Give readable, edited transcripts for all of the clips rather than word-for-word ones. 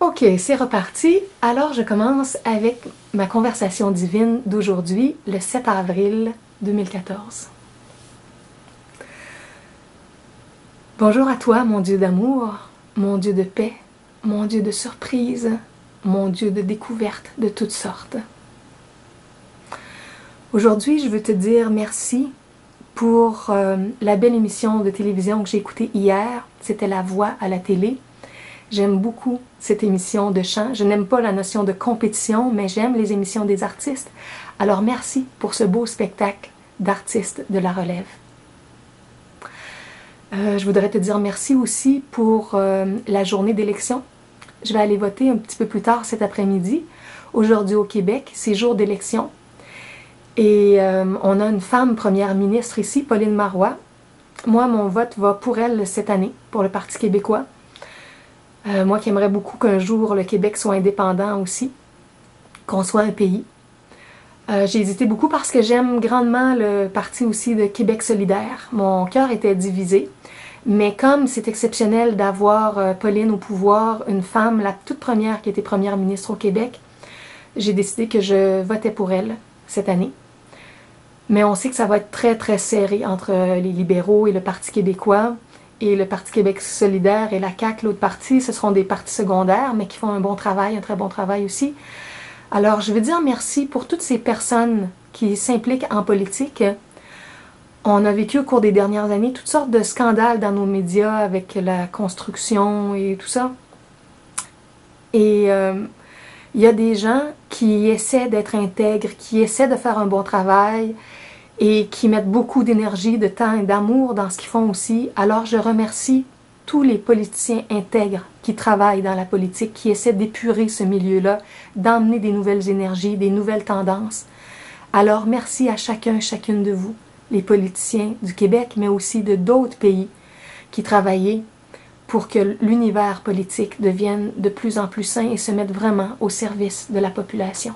Ok, c'est reparti. Alors je commence avec ma conversation divine d'aujourd'hui, le 7 avril 2014. Bonjour à toi, mon Dieu d'amour, mon Dieu de paix, mon Dieu de surprise, mon Dieu de découverte de toutes sortes. Aujourd'hui, je veux te dire merci pour la belle émission de télévision que j'ai écoutée hier. C'était La Voix à la télé. J'aime beaucoup cette émission de chant. Je n'aime pas la notion de compétition, mais j'aime les émissions des artistes. Alors merci pour ce beau spectacle d'artistes de la relève. Je voudrais te dire merci aussi pour la journée d'élection. Je vais aller voter un petit peu plus tard cet après-midi. Aujourd'hui au Québec, c'est jour d'élection. Et on a une femme première ministre ici, Pauline Marois. Moi, mon vote va pour elle cette année, pour le Parti québécois. Moi qui aimerais beaucoup qu'un jour le Québec soit indépendant aussi, qu'on soit un pays. J'ai hésité beaucoup parce que j'aime grandement le parti aussi de Québec solidaire. Mon cœur était divisé, mais comme c'est exceptionnel d'avoir Pauline au pouvoir, une femme, la toute première qui était première ministre au Québec, j'ai décidé que je votais pour elle cette année. Mais on sait que ça va être très très serré entre les libéraux et le Parti québécois. Et le Parti Québec solidaire et la CAQ, l'autre parti, ce seront des partis secondaires, mais qui font un bon travail, un très bon travail aussi. Alors, je veux dire merci pour toutes ces personnes qui s'impliquent en politique. On a vécu au cours des dernières années toutes sortes de scandales dans nos médias avec la construction et tout ça. Et il y a des gens qui essaient d'être intègres, qui essaient de faire un bon travail, et qui mettent beaucoup d'énergie, de temps et d'amour dans ce qu'ils font aussi. Alors je remercie tous les politiciens intègres qui travaillent dans la politique, qui essaient d'épurer ce milieu-là, d'emmener des nouvelles énergies, des nouvelles tendances. Alors merci à chacun, chacune de vous, les politiciens du Québec, mais aussi de d'autres pays qui travaillaient pour que l'univers politique devienne de plus en plus sain et se mette vraiment au service de la population.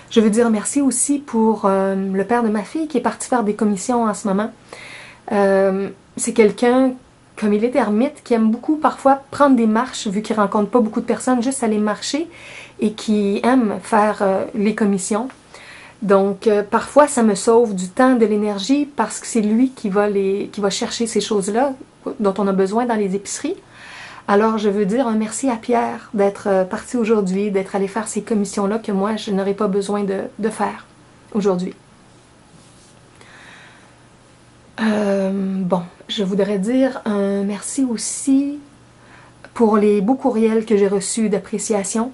Je veux dire merci aussi pour le père de ma fille qui est parti faire des commissions en ce moment. C'est quelqu'un, comme il est ermite, qui aime beaucoup parfois prendre des marches, vu qu'il rencontre pas beaucoup de personnes, juste aller marcher, et qui aime faire les commissions. Donc parfois ça me sauve du temps, de l'énergie, parce que c'est lui qui va chercher ces choses-là dont on a besoin dans les épiceries. Alors, je veux dire un merci à Pierre d'être parti aujourd'hui, d'être allé faire ces commissions-là que moi, je n'aurais pas besoin de faire aujourd'hui. Bon, je voudrais dire un merci aussi pour les beaux courriels que j'ai reçus d'appréciation.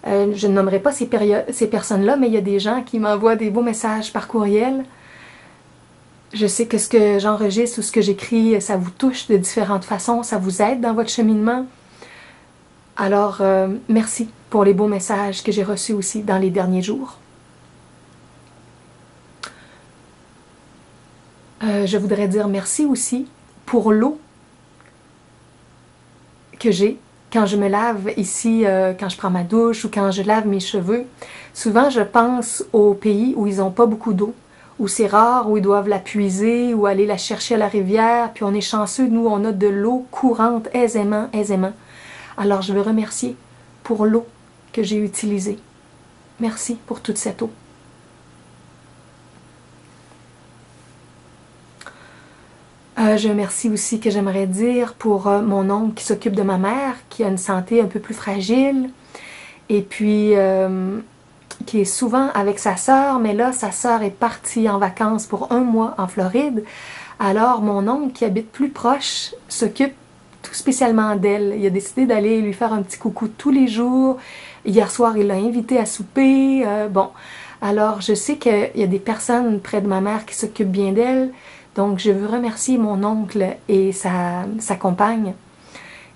Je ne nommerai pas ces personnes-là, mais il y a des gens qui m'envoient des beaux messages par courriel. Je sais que ce que j'enregistre ou ce que j'écris, ça vous touche de différentes façons, ça vous aide dans votre cheminement. Alors, merci pour les beaux messages que j'ai reçus aussi dans les derniers jours. Je voudrais dire merci aussi pour l'eau que j'ai quand je me lave ici, quand je prends ma douche ou quand je lave mes cheveux. Souvent, je pense aux pays où ils n'ont pas beaucoup d'eau, où c'est rare, où ils doivent la puiser ou aller la chercher à la rivière, puis on est chanceux, nous on a de l'eau courante aisément. Alors je veux remercier pour l'eau que j'ai utilisée. Merci pour toute cette eau. Je remercie aussi que j'aimerais dire pour mon oncle qui s'occupe de ma mère, qui a une santé un peu plus fragile, et puis qui est souvent avec sa sœur, mais là, sa sœur est partie en vacances pour 1 mois en Floride. Alors, mon oncle, qui habite plus proche, s'occupe tout spécialement d'elle. Il a décidé d'aller lui faire un petit coucou tous les jours. Hier soir, il l'a invité à souper. Bon, alors je sais qu'il y a des personnes près de ma mère qui s'occupent bien d'elle. Donc, je veux remercier mon oncle et sa compagne,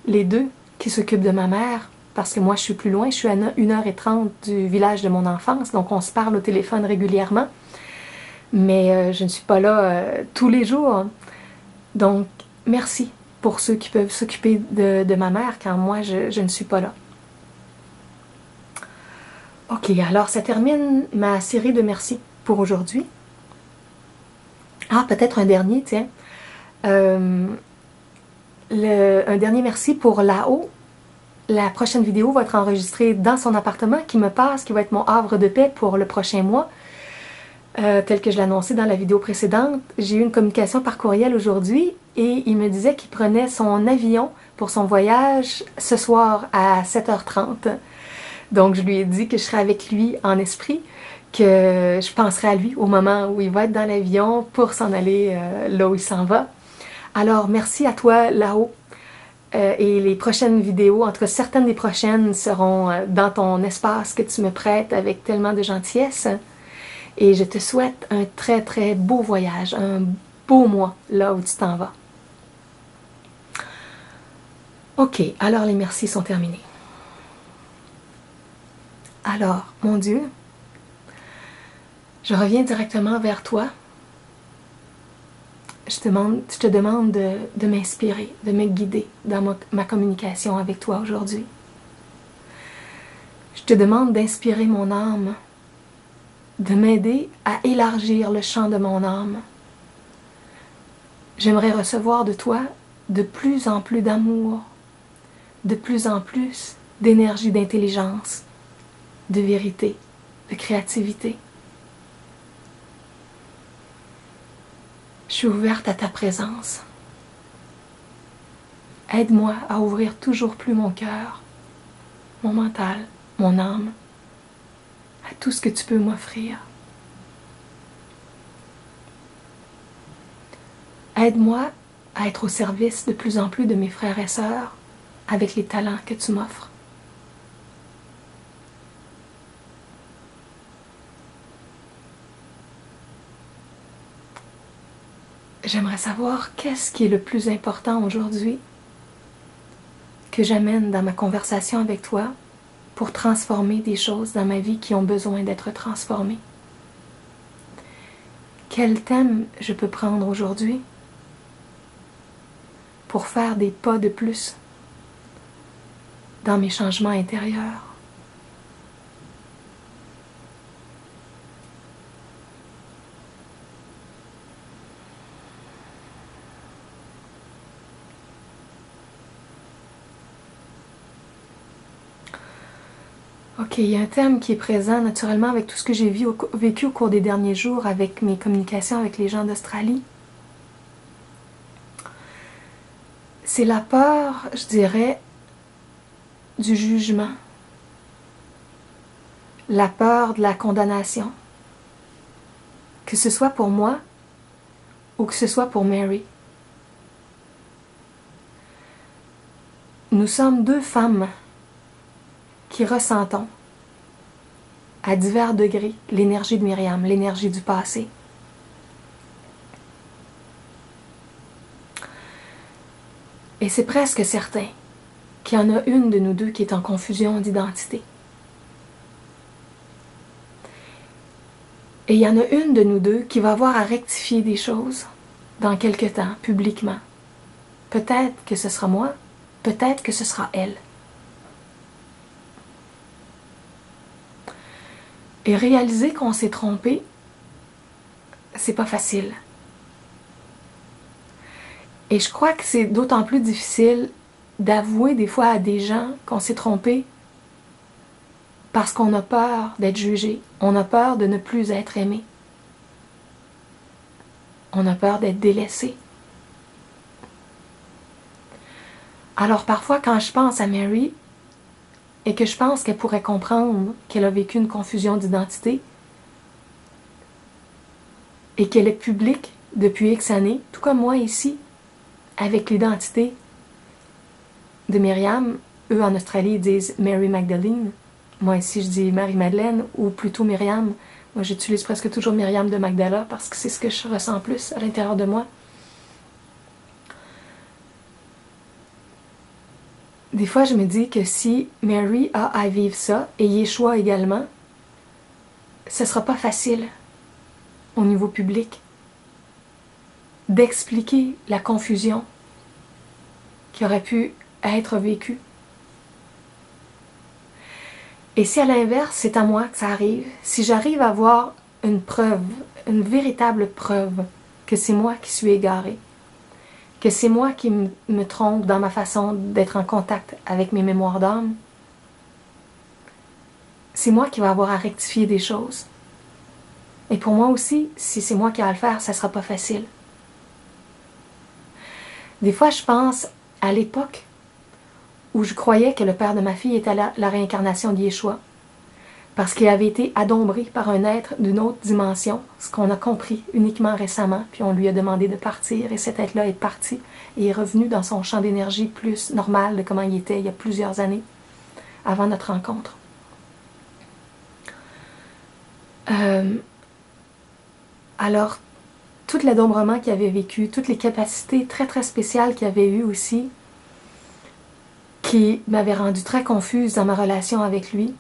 les deux qui s'occupent de ma mère, parce que moi je suis plus loin, je suis à 1h30 du village de mon enfance, donc on se parle au téléphone régulièrement, mais je ne suis pas là tous les jours. Donc merci pour ceux qui peuvent s'occuper de ma mère quand moi je ne suis pas là. Ok, alors ça termine ma série de merci pour aujourd'hui. Ah, peut-être un dernier, tiens. Un dernier merci pour Lao. La prochaine vidéo va être enregistrée dans son appartement qui me passe, qui va être mon havre de paix pour le prochain mois. Tel que je l'ai annoncé dans la vidéo précédente, j'ai eu une communication par courriel aujourd'hui et il me disait qu'il prenait son avion pour son voyage ce soir à 7h30. Donc je lui ai dit que je serais avec lui en esprit, que je penserai à lui au moment où il va être dans l'avion pour s'en aller là où il s'en va. Alors merci à toi là-haut. Et les prochaines vidéos, en tout cas certaines des prochaines, seront dans ton espace que tu me prêtes avec tellement de gentillesse. Et je te souhaite un très très beau voyage, un beau mois là où tu t'en vas. Ok, alors les merci sont terminés. Alors, mon Dieu, je reviens directement vers toi. Je te demande de m'inspirer, de me guider dans ma communication avec toi aujourd'hui. Je te demande d'inspirer mon âme, de m'aider à élargir le champ de mon âme. J'aimerais recevoir de toi de plus en plus d'amour, de plus en plus d'énergie, d'intelligence, de vérité, de créativité. Je suis ouverte à ta présence. Aide-moi à ouvrir toujours plus mon cœur, mon mental, mon âme, à tout ce que tu peux m'offrir. Aide-moi à être au service de plus en plus de mes frères et sœurs avec les talents que tu m'offres. J'aimerais savoir qu'est-ce qui est le plus important aujourd'hui que j'amène dans ma conversation avec toi pour transformer des choses dans ma vie qui ont besoin d'être transformées. Quel thème je peux prendre aujourd'hui pour faire des pas de plus dans mes changements intérieurs. Ok, il y a un thème qui est présent naturellement avec tout ce que j'ai vécu au cours des derniers jours avec mes communications avec les gens d'Australie. C'est la peur, je dirais, du jugement. La peur de la condamnation. Que ce soit pour moi ou que ce soit pour Mary. Nous sommes deux femmes qui ressentons à divers degrés l'énergie de Myriam, l'énergie du passé. Et c'est presque certain qu'il y en a une de nous deux qui est en confusion d'identité. Et il y en a une de nous deux qui va avoir à rectifier des choses dans quelque temps, publiquement. Peut-être que ce sera moi, peut-être que ce sera elle. Et réaliser qu'on s'est trompé, c'est pas facile. Et je crois que c'est d'autant plus difficile d'avouer des fois à des gens qu'on s'est trompé parce qu'on a peur d'être jugé, on a peur de ne plus être aimé, on a peur d'être délaissé. Alors parfois quand je pense à Mary et que je pense qu'elle pourrait comprendre qu'elle a vécu une confusion d'identité et qu'elle est publique depuis X années, tout comme moi ici, avec l'identité de Myriam, eux en Australie ils disent Mary Magdalene, moi ici je dis Marie-Madeleine ou plutôt Myriam. Moi j'utilise presque toujours Myriam de Magdala parce que c'est ce que je ressens plus à l'intérieur de moi. Des fois je me dis que si Mary a à vivre ça, et Yeshua également, ce sera pas facile au niveau public d'expliquer la confusion qui aurait pu être vécue. Et si à l'inverse, c'est à moi que ça arrive, si j'arrive à avoir une preuve, une véritable preuve que c'est moi qui suis égarée, que c'est moi qui me trompe dans ma façon d'être en contact avec mes mémoires d'âme, c'est moi qui vais avoir à rectifier des choses. Et pour moi aussi, si c'est moi qui ai à le faire, ça ne sera pas facile. Des fois, je pense à l'époque où je croyais que le père de ma fille était la réincarnation d'Yeshua, parce qu'il avait été adombré par un être d'une autre dimension, ce qu'on a compris uniquement récemment, puis on lui a demandé de partir, et cet être-là est parti, et est revenu dans son champ d'énergie plus normal de comment il était il y a plusieurs années, avant notre rencontre. Alors, tout l'adombrement qu'il avait vécu, toutes les capacités très très spéciales qu'il avait eues aussi, qui m'avaient rendue très confuse dans ma relation avec lui.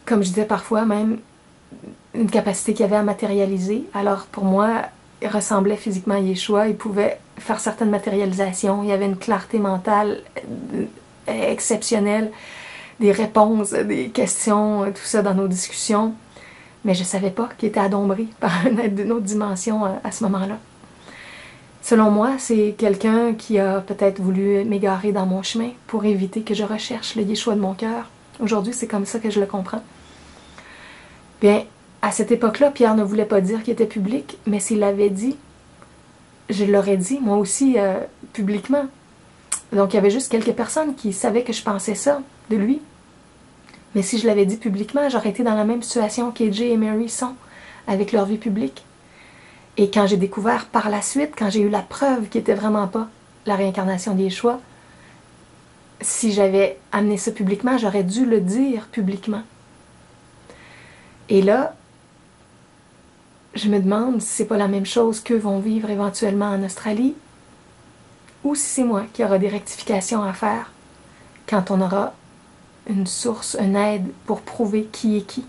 Comme je disais parfois, même une capacité qu'il avait à matérialiser. Alors pour moi, il ressemblait physiquement à Yeshua, il pouvait faire certaines matérialisations, il y avait une clarté mentale exceptionnelle, des réponses, des questions, tout ça dans nos discussions. Mais je ne savais pas qu'il était adombré par un être d'une autre dimension à ce moment-là. Selon moi, c'est quelqu'un qui a peut-être voulu m'égarer dans mon chemin pour éviter que je recherche le Yeshua de mon cœur. Aujourd'hui, c'est comme ça que je le comprends. Bien, à cette époque-là, Pierre ne voulait pas dire qu'il était public, mais s'il l'avait dit, je l'aurais dit, moi aussi, publiquement. Donc, il y avait juste quelques personnes qui savaient que je pensais ça de lui. Mais si je l'avais dit publiquement, j'aurais été dans la même situation qu'AJ et Mary sont avec leur vie publique. Et quand j'ai découvert par la suite, quand j'ai eu la preuve qu'il n'était vraiment pas la réincarnation d'Yeshua, si j'avais amené ça publiquement, j'aurais dû le dire publiquement. Et là, je me demande si c'est pas la même chose qu'eux vont vivre éventuellement en Australie, ou si c'est moi qui aura des rectifications à faire quand on aura une source, une aide pour prouver qui est qui.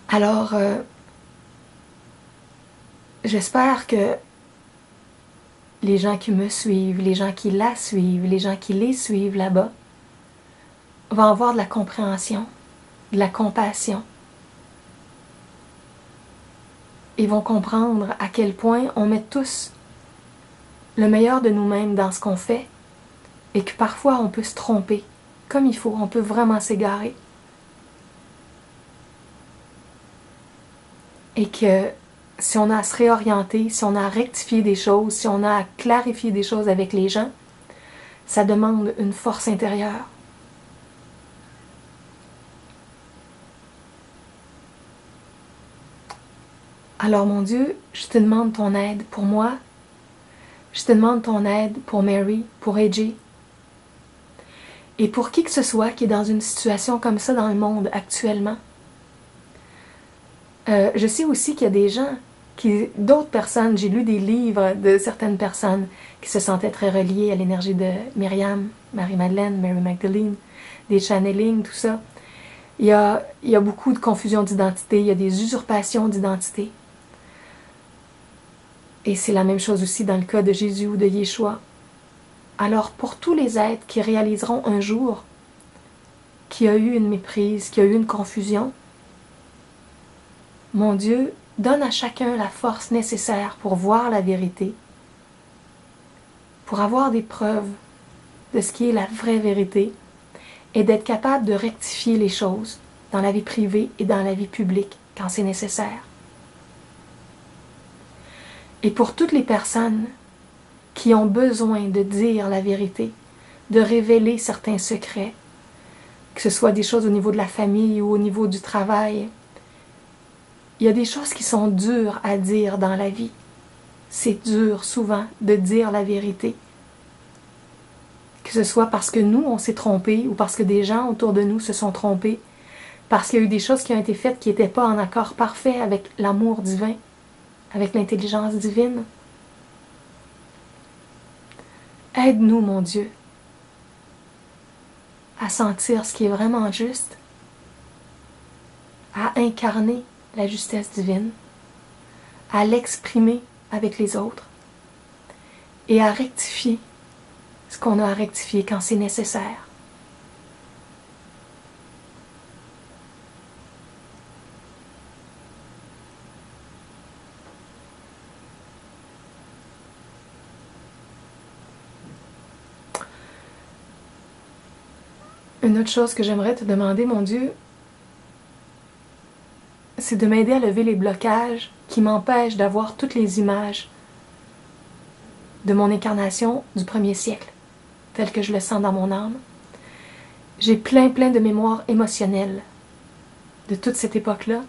Alors, j'espère que les gens qui me suivent, les gens qui la suivent, les gens qui les suivent là-bas, vont avoir de la compréhension, de la compassion. Ils vont comprendre à quel point on met tous le meilleur de nous-mêmes dans ce qu'on fait et que parfois on peut se tromper comme il faut, on peut vraiment s'égarer. Et que si on a à se réorienter, si on a à rectifier des choses, si on a à clarifier des choses avec les gens, ça demande une force intérieure. Alors mon Dieu, je te demande ton aide pour moi, je te demande ton aide pour Mary, pour AJ, et pour qui que ce soit qui est dans une situation comme ça dans le monde actuellement. Je sais aussi qu'il y a des gens, d'autres personnes, j'ai lu des livres de certaines personnes qui se sentaient très reliées à l'énergie de Myriam, Marie-Madeleine, Mary Magdalene, des channelings, tout ça. Il y a beaucoup de confusion d'identité, il y a des usurpations d'identité. Et c'est la même chose aussi dans le cas de Jésus ou de Yeshua. Alors pour tous les êtres qui réaliseront un jour qu'il y a eu une méprise, qu'il y a eu une confusion, mon Dieu, donne à chacun la force nécessaire pour voir la vérité, pour avoir des preuves de ce qui est la vraie vérité et d'être capable de rectifier les choses dans la vie privée et dans la vie publique quand c'est nécessaire. Et pour toutes les personnes qui ont besoin de dire la vérité, de révéler certains secrets, que ce soit des choses au niveau de la famille ou au niveau du travail, il y a des choses qui sont dures à dire dans la vie. C'est dur souvent de dire la vérité. Que ce soit parce que nous, on s'est trompés ou parce que des gens autour de nous se sont trompés, parce qu'il y a eu des choses qui ont été faites qui n'étaient pas en accord parfait avec l'amour divin, avec l'intelligence divine. Aide-nous, mon Dieu, à sentir ce qui est vraiment juste, à incarner la justesse divine, à l'exprimer avec les autres et à rectifier ce qu'on a à rectifier quand c'est nécessaire. Une autre chose que j'aimerais te demander, mon Dieu, c'est de m'aider à lever les blocages qui m'empêchent d'avoir toutes les images de mon incarnation du premier siècle, tel que je le sens dans mon âme. J'ai plein de mémoires émotionnelles de toute cette époque-là,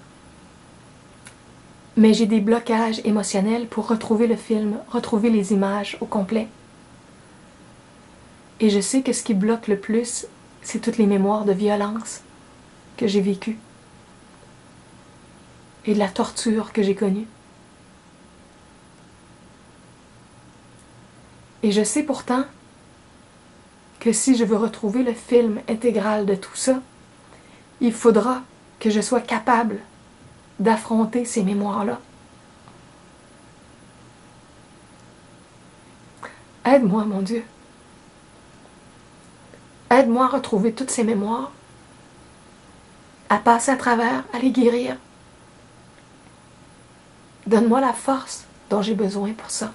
mais j'ai des blocages émotionnels pour retrouver le film, retrouver les images au complet. Et je sais que ce qui bloque le plus, c'est toutes les mémoires de violence que j'ai vécues et de la torture que j'ai connue. Et je sais pourtant que si je veux retrouver le film intégral de tout ça, il faudra que je sois capable d'affronter ces mémoires-là. Aide-moi, mon Dieu. Aide-moi à retrouver toutes ces mémoires, à passer à travers, à les guérir. Donne-moi la force dont j'ai besoin pour ça.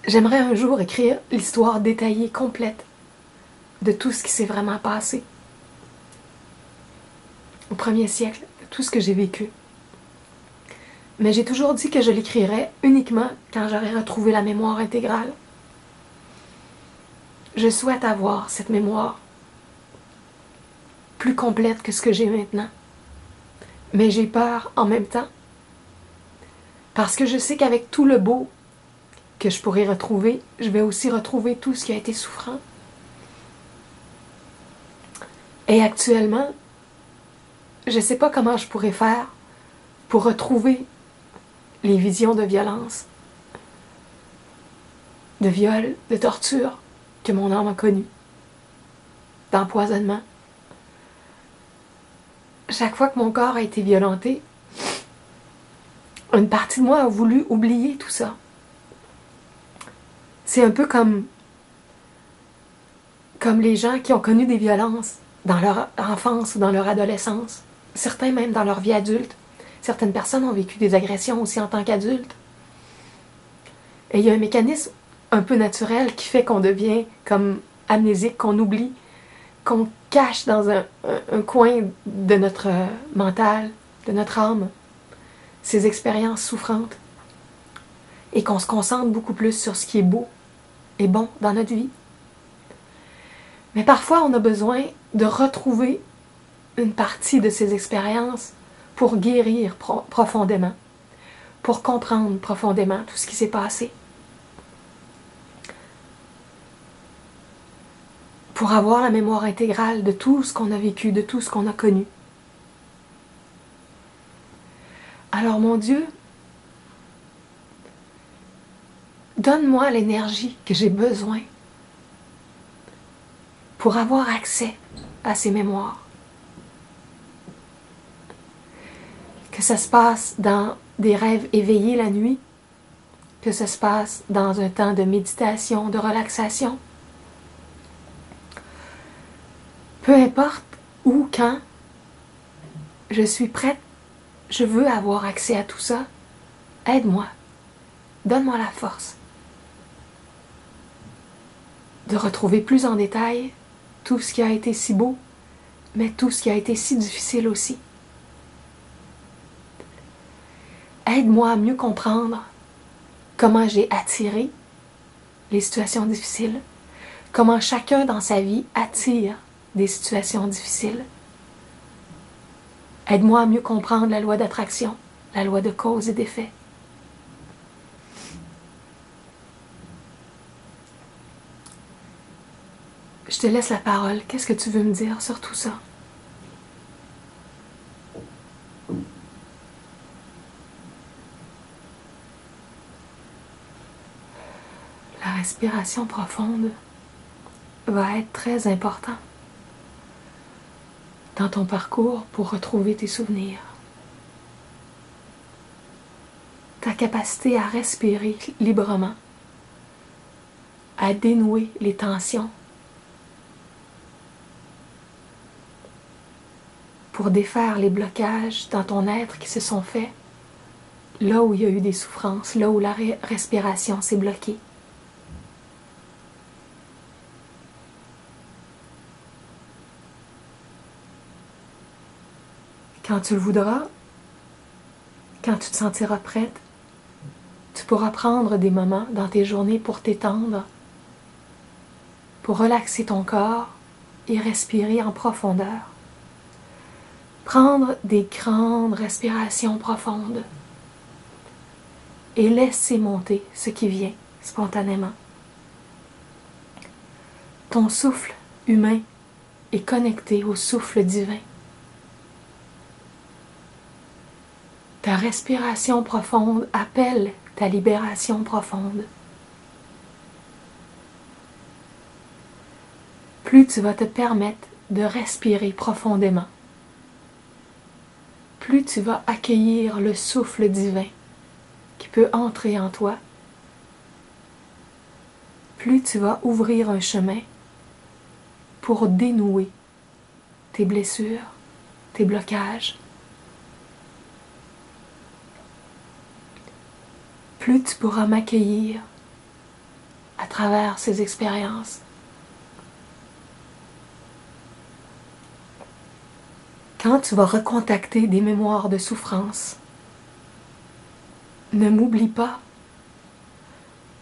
J'aimerais un jour écrire l'histoire détaillée, complète, de tout ce qui s'est vraiment passé au premier siècle, de tout ce que j'ai vécu. Mais j'ai toujours dit que je l'écrirais uniquement quand j'aurais retrouvé la mémoire intégrale. Je souhaite avoir cette mémoire plus complète que ce que j'ai maintenant. Mais j'ai peur en même temps, parce que je sais qu'avec tout le beau que je pourrais retrouver, je vais aussi retrouver tout ce qui a été souffrant. Et actuellement, je ne sais pas comment je pourrais faire pour retrouver les visions de violence, de viol, de torture que mon âme a connues, d'empoisonnement. Chaque fois que mon corps a été violenté, une partie de moi a voulu oublier tout ça. C'est un peu comme les gens qui ont connu des violences dans leur enfance ou dans leur adolescence, certains même dans leur vie adulte. Certaines personnes ont vécu des agressions aussi en tant qu'adultes. Et il y a un mécanisme un peu naturel qui fait qu'on devient comme amnésique, qu'on oublie, qu'on cache dans un coin de notre mental, de notre âme, ces expériences souffrantes. Et qu'on se concentre beaucoup plus sur ce qui est beau et bon dans notre vie. Mais parfois, on a besoin de retrouver une partie de ces expériences pour guérir profondément, pour comprendre profondément tout ce qui s'est passé, pour avoir la mémoire intégrale de tout ce qu'on a vécu, de tout ce qu'on a connu. Alors, mon Dieu, donne-moi l'énergie que j'ai besoin pour avoir accès à ces mémoires. Que ça se passe dans des rêves éveillés la nuit, que ça se passe dans un temps de méditation, de relaxation. Peu importe où, quand, je suis prête, je veux avoir accès à tout ça. Aide-moi, donne-moi la force de retrouver plus en détail tout ce qui a été si beau, mais tout ce qui a été si difficile aussi. Aide-moi à mieux comprendre comment j'ai attiré les situations difficiles, comment chacun dans sa vie attire des situations difficiles. Aide-moi à mieux comprendre la loi d'attraction, la loi de cause et d'effet. Je te laisse la parole. Qu'est-ce que tu veux me dire sur tout ça? La respiration profonde va être très importante dans ton parcours pour retrouver tes souvenirs. Ta capacité à respirer librement, à dénouer les tensions, pour défaire les blocages dans ton être qui se sont faits là où il y a eu des souffrances, là où la respiration s'est bloquée. Quand tu le voudras, quand tu te sentiras prête, tu pourras prendre des moments dans tes journées pour t'étendre, pour relaxer ton corps et respirer en profondeur. Prendre des grandes respirations profondes et laisser monter ce qui vient spontanément. Ton souffle humain est connecté au souffle divin. Ta respiration profonde appelle ta libération profonde. Plus tu vas te permettre de respirer profondément, plus tu vas accueillir le souffle divin qui peut entrer en toi, plus tu vas ouvrir un chemin pour dénouer tes blessures, tes blocages. Plus tu pourras m'accueillir à travers ces expériences. Quand tu vas recontacter des mémoires de souffrance, ne m'oublie pas.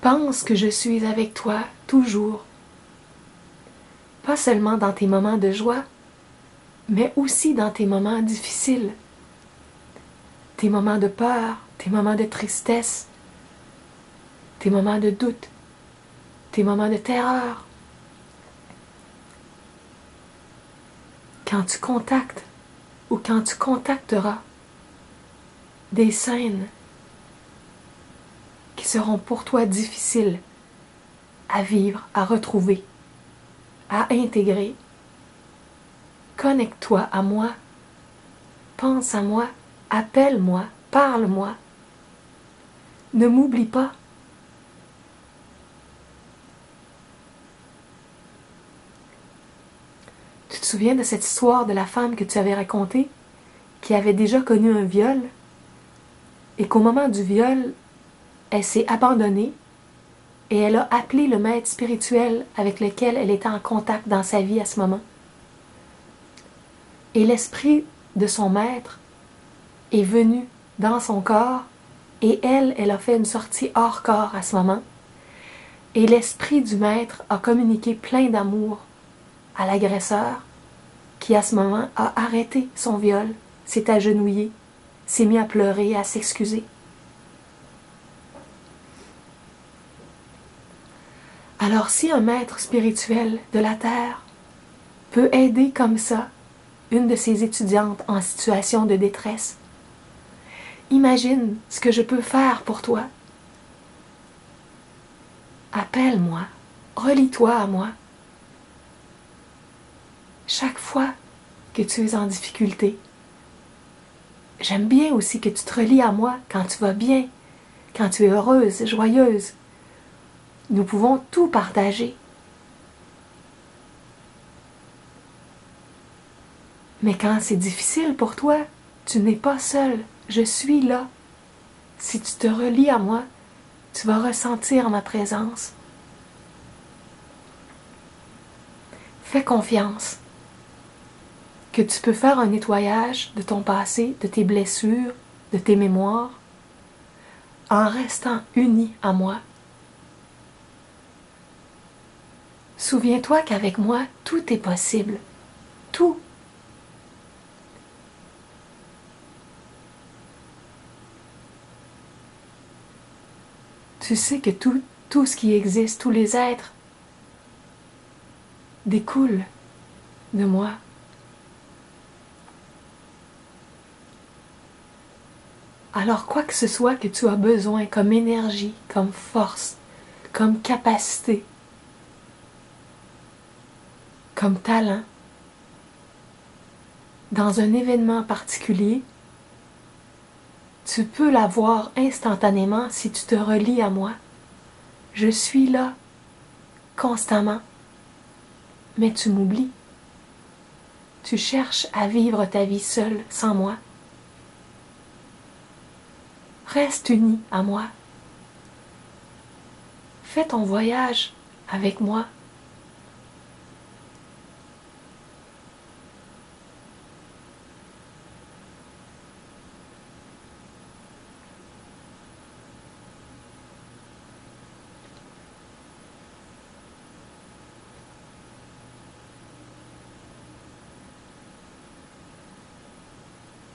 Pense que je suis avec toi toujours. Pas seulement dans tes moments de joie, mais aussi dans tes moments difficiles. Tes moments de peur, tes moments de tristesse, tes moments de doute, tes moments de terreur. Quand tu contactes ou quand tu contacteras des scènes qui seront pour toi difficiles à vivre, à retrouver, à intégrer, connecte-toi à moi, pense à moi, appelle-moi, parle-moi. Ne m'oublie pas. Tu te souviens de cette histoire de la femme que tu avais racontée, qui avait déjà connu un viol, et qu'au moment du viol, elle s'est abandonnée et elle a appelé le maître spirituel avec lequel elle était en contact dans sa vie à ce moment. Et l'esprit de son maître est venu dans son corps et elle a fait une sortie hors corps à ce moment. Et l'esprit du maître a communiqué plein d'amour à l'agresseur qui à ce moment a arrêté son viol, s'est agenouillé, s'est mis à pleurer et à s'excuser. Alors si un maître spirituel de la Terre peut aider comme ça une de ses étudiantes en situation de détresse, imagine ce que je peux faire pour toi. Appelle-moi, relie-toi à moi. Chaque fois que tu es en difficulté, j'aime bien aussi que tu te relies à moi quand tu vas bien, quand tu es heureuse, joyeuse. Nous pouvons tout partager. Mais quand c'est difficile pour toi, tu n'es pas seul. Je suis là. Si tu te relies à moi, tu vas ressentir ma présence. Fais confiance que tu peux faire un nettoyage de ton passé, de tes blessures, de tes mémoires, en restant uni à moi. Souviens-toi qu'avec moi, tout est possible. Tout. Tu sais que tout ce qui existe, tous les êtres, découlent de moi. Alors quoi que ce soit que tu as besoin comme énergie, comme force, comme capacité, comme talent, dans un événement particulier, tu peux l'avoir instantanément si tu te relies à moi. Je suis là, constamment, mais tu m'oublies. Tu cherches à vivre ta vie seule, sans moi. Reste uni à moi. Fais ton voyage avec moi.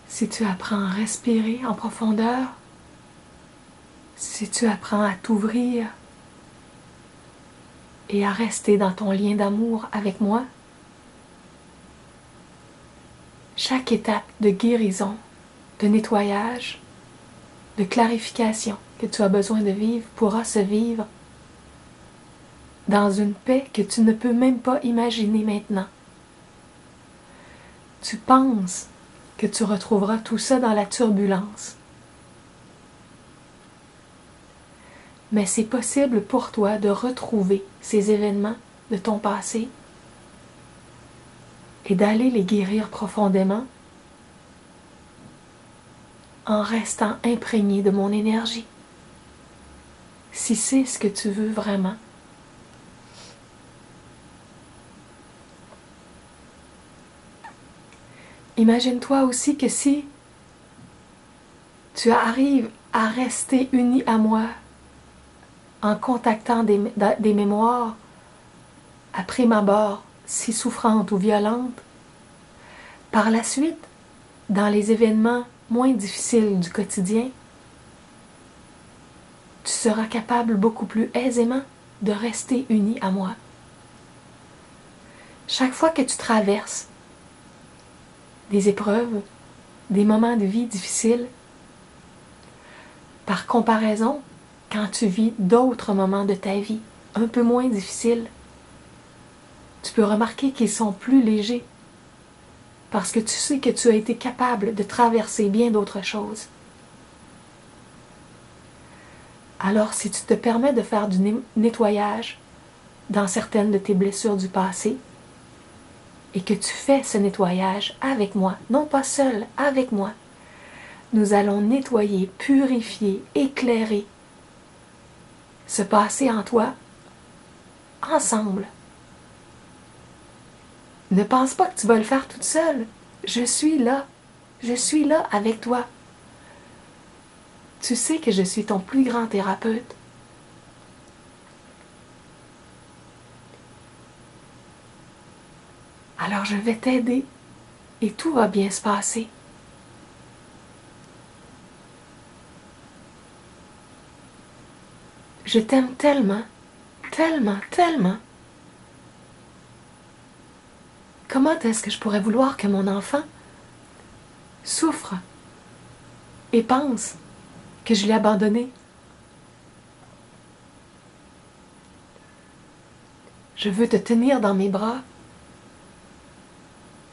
si tu apprends à respirer en profondeur, si tu apprends à t'ouvrir et à rester dans ton lien d'amour avec moi, chaque étape de guérison, de nettoyage, de clarification que tu as besoin de vivre pourra se vivre dans une paix que tu ne peux même pas imaginer maintenant. Tu penses que tu retrouveras tout ça dans la turbulence. Mais c'est possible pour toi de retrouver ces événements de ton passé et d'aller les guérir profondément en restant imprégné de mon énergie. Si c'est ce que tu veux vraiment. Imagine-toi aussi que si tu arrives à rester uni à moi en contactant des mémoires à prime abord si souffrantes ou violentes, par la suite, dans les événements moins difficiles du quotidien, tu seras capable beaucoup plus aisément de rester uni à moi. Chaque fois que tu traverses des épreuves, des moments de vie difficiles, par comparaison, quand tu vis d'autres moments de ta vie un peu moins difficiles, tu peux remarquer qu'ils sont plus légers parce que tu sais que tu as été capable de traverser bien d'autres choses. Alors, si tu te permets de faire du nettoyage dans certaines de tes blessures du passé, et que tu fais ce nettoyage avec moi, non pas seul, avec moi, nous allons nettoyer, purifier, éclairer ce passé en toi, ensemble. Ne pense pas que tu vas le faire toute seule. Je suis là avec toi. Tu sais que je suis ton plus grand thérapeute. Alors je vais t'aider et tout va bien se passer. Je t'aime tellement, tellement, tellement. Comment est-ce que je pourrais vouloir que mon enfant souffre et pense que je l'ai abandonné? Je veux te tenir dans mes bras.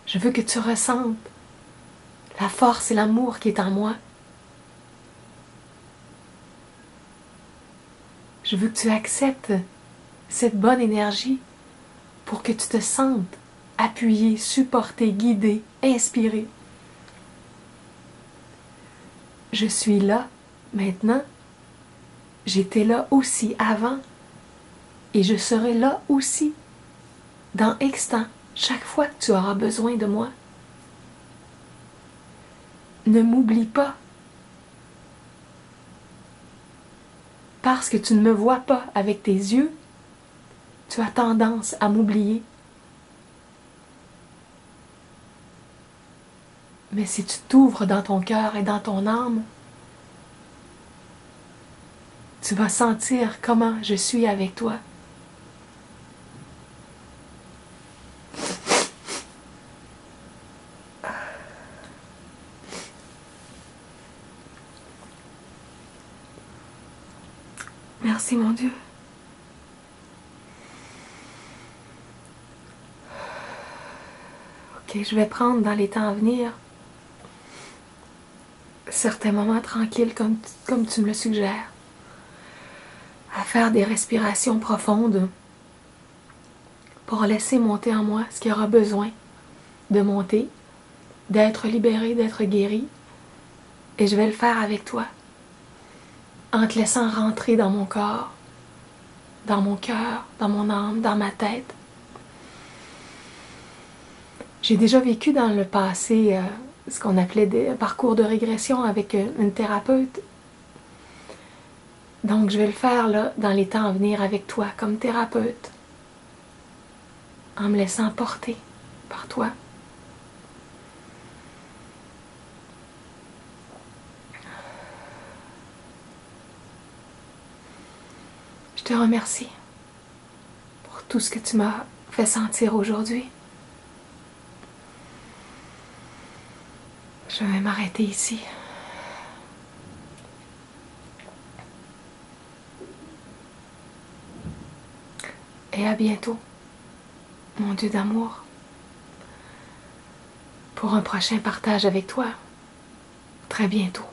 Je veux que tu ressentes la force et l'amour qui est en moi. Je veux que tu acceptes cette bonne énergie pour que tu te sentes appuyé, supporté, guidé, inspiré. Je suis là maintenant. J'étais là aussi avant et je serai là aussi dans X temps, chaque fois que tu auras besoin de moi. Ne m'oublie pas. Parce que tu ne me vois pas avec tes yeux, tu as tendance à m'oublier. Mais si tu t'ouvres dans ton cœur et dans ton âme, tu vas sentir comment je suis avec toi. Merci mon Dieu. Ok, je vais prendre dans les temps à venir certains moments tranquilles comme tu me le suggères, à faire des respirations profondes pour laisser monter en moi ce qui aura besoin de monter, d'être libéré, d'être guéri. Et je vais le faire avec toi, en te laissant rentrer dans mon corps, dans mon cœur, dans mon âme, dans ma tête. J'ai déjà vécu dans le passé ce qu'on appelait des parcours de régression avec une thérapeute. Donc je vais le faire là, dans les temps à venir avec toi comme thérapeute, en me laissant porter par toi. Je te remercie pour tout ce que tu m'as fait sentir aujourd'hui. Je vais m'arrêter ici. Et à bientôt, mon Dieu d'amour, pour un prochain partage avec toi. Très bientôt.